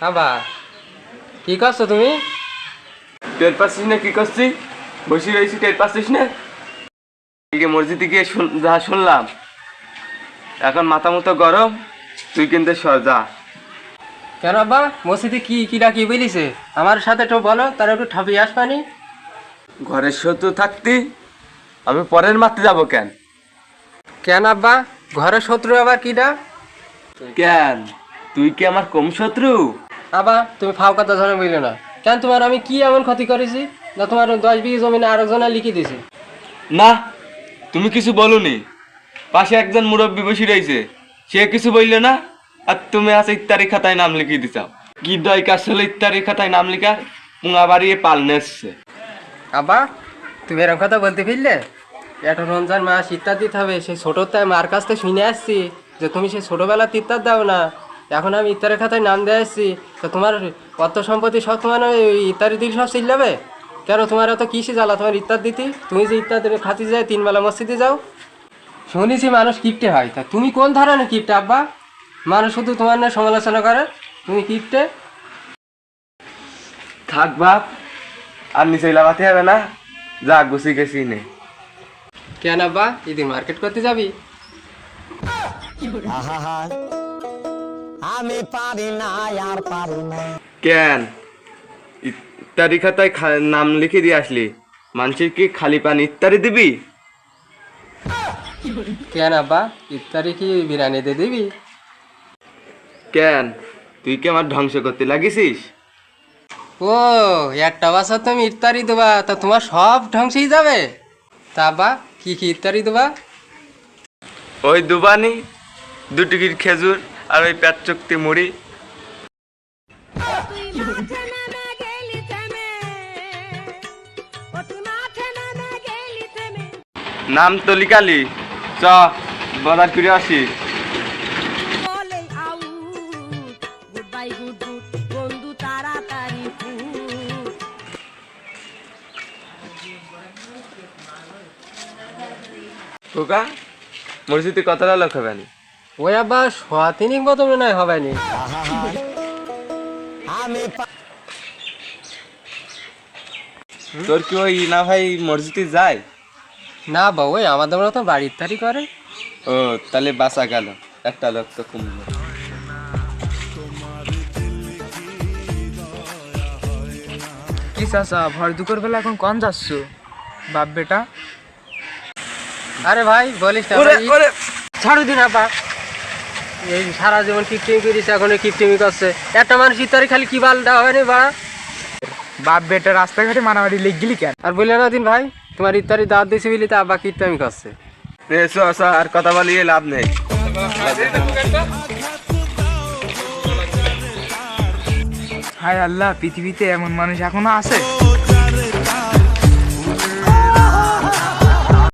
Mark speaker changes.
Speaker 1: আবা কি করছো তুমি?
Speaker 2: টের পাচ্ছিস না কি করছি? বসে রয়েছি, টের পাচ্ছিস না? মসজিদে গিয়ে যা শুনলাম, এখন মাথা মতো গরম। তুই কিন্তু সর যা।
Speaker 1: কেন আব্বা, মসজিদে কিরা কি বলিছে? আমার সাথে একটু বলো, তার একটু ঠাপিয়ে আসবানি।
Speaker 2: ঘরের শত্রু থাকতি আমি পরের মারতে যাবো কেন?
Speaker 1: কেন আব্বা, ঘরের শত্রু আবার কিরা?
Speaker 2: কেন, তুই কি আমার কম শত্রু?
Speaker 1: আবা তুমি ফাও কথা ধরে বললে না কেন? তোমার আমি কি এমন ক্ষতি করেছি না তোমার 10 বিঘি জমিনে আরেকজনে লিখে দিছি?
Speaker 2: না, তুমি কিছু বলনি। পাশে একজন মুরব্বী বসে রয়েছে, সে কিছু বললে না, আর তুমি আছে ইত্যাদি খাতায় নাম লিখিয়ে দিছাও। কি দরকার ছিল ইত্যাদি খাতায় নাম লেখার? পুঙা বাড়িয়ে পালনে এসছে।
Speaker 1: আব্বা তুমি এরকম কথা বলতে ফিরলে? এটা রমজান মাস ইত্যাদ দিতে হবে, সেই ছোটোতে মার কাছ থেকে শুনে আসছি যে তুমি সেই ছোটোবেলার ইত্যাদ দাও না। এখন আমি ইত্যাদের খাতায় নাম দিয়ে আসছি, তো তোমার অর্থ সম্পত্তি সব তোমার ইত্যাদি দিকে সব চিল যাবে কেন? তোমার এত কিসে জ্বালা তোমার ইত্যাদ দিতে? তুমি যে ইত্যাদি খাতি যায় 3 বেলা মসজিদে যাও, শুনেছি মানুষ কিপটে হয়। তা তুমি কোন ধরনের কিপটে আব্বা? মানুষ শুধু তোমার না সমালোচনা করে, তুমি কিপটে।
Speaker 2: থাক বাপ, আর নিচে লাগাতে হবে না, যা গুছি গেছি নে।
Speaker 1: কেন আব্বা, ঈদের মার্কেট করতে যাবি?
Speaker 3: আমি পারি না, আর পারি না।
Speaker 2: কেন ইত্যাদি খাতায় নাম লিখে দিয়ে আসলি? মানুষের কি খালি পানি ইত্যাদি দিবি?
Speaker 1: কেন আব্বা, ইফতারি কি বিরিয়ানি দিয়ে দিবি?
Speaker 2: কেন, তুই কি আমার ধ্বংস করতে লাগিছিস?
Speaker 1: ও, একটা বছর তুমি ইফতারি দেবা, তা তোমার সব ধ্বংসই যাবে। তা আব্বা কি কি ইফতারি দেবা?
Speaker 2: ওই দুবানি, 2 টিকিট খেজুর, আর ওই পেট চুক্তি মুড়ি। নাম তো লিখালি, চ বাজার করে আসি। খোকা, মসজিদে কতটা লোক হবে?
Speaker 1: ওই আব্বা 3 মতো মনে হয় হবে নি।
Speaker 2: তোর কি ওই না ভাই মসজিদে যায়?
Speaker 1: না বা, ওই আমাদের মতো বাড়ি ইফতারি করে।
Speaker 2: ও, তাহলে বাঁচা গেল, একটা লোক তো কমলো।
Speaker 4: কি চাচা, ভর দুপুর বেলা এখন কন যাচ্ছ? বাপ বেটা।
Speaker 1: আরে ভাই বলিস না ভাই, ছাড়ু দিন আব্বা। এই সারা জীবন কিপটিমি করিস, এখন কিপটিমি করছে। একটা মানুষ ইফতারি খালি কি বাল দেওয়া হয়নি বাড়া?
Speaker 4: বাপ বেটা রাস্তাঘাটে মারামারি লেগলি কেন?
Speaker 1: আর বললে না দিন ভাই, তোমার ইফতারি দাওয়াত দিয়েছি বলি তা আব্বা কিপটিমি করছে।
Speaker 2: আর কথা বলিয়ে লাভ নেই।
Speaker 4: হায় আল্লাহ, পৃথিবীতে এমন মানুষ এখনো আছে?